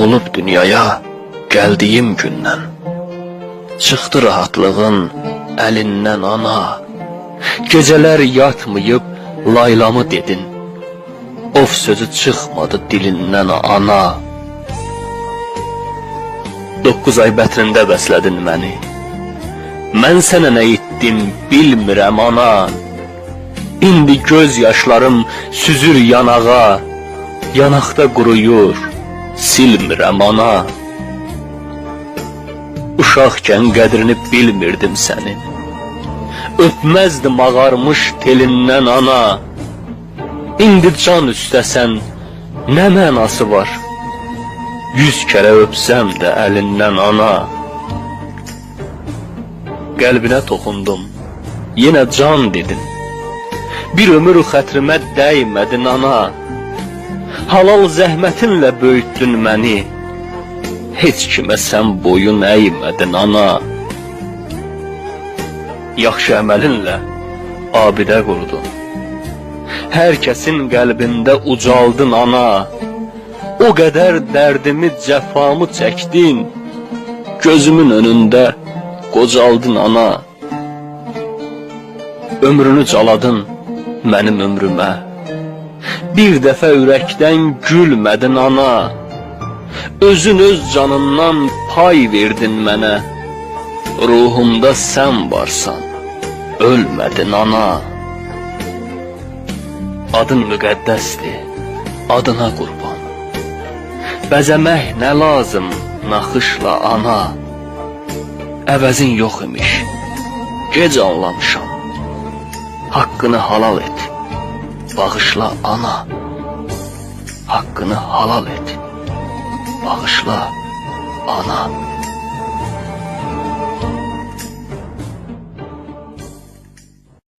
Doğulub dünyaya gəldiyim gündən çıxdı rahatlığın əlindən ana. Gecələr yatmayıb laylamı dedin, of sözü çıxmadı dilindən ana. 9 ay bətrində bəslədin məni, mən sənə nə etdim bilmirəm ana. İndi göz yaşlarım süzür yanağa, yanaqda quruyur, silmirəm ana. Uşaqkən qədrini bilmirdim sənin, öpməzdim ağarmış telindən ana. İndi can üstəsən nə mənası var, 100 kərə öpsəm də əlindən ana. Qəlbinə toxundum, yenə can dedin, bir ömür xətrimə dəymədin ana. Halal zəhmətinlə böyütdün məni, heç kimə sən boyun əymədin ana. Yaxşı əməlinlə abidə qurdun, hər kəsin qəlbində ucaldın ana. O qədər dərdimi, cəfamı çəkdin, gözümün önündə qocaldın ana. Ömrünü caladın mənim ömrümə, bir dəfə ürəkdən gülmədin ana. Özün öz canından pay verdin mənə, ruhumda sən varsan, ölmədin ana. Adın müqəddəsdir, adına qurban, bəzəmək nə lazım naxışla ana. Əvəzin yox imiş, gec anlamışam, haqqını halal et, bağışla ana. Haqqını halal et, bağışla ana.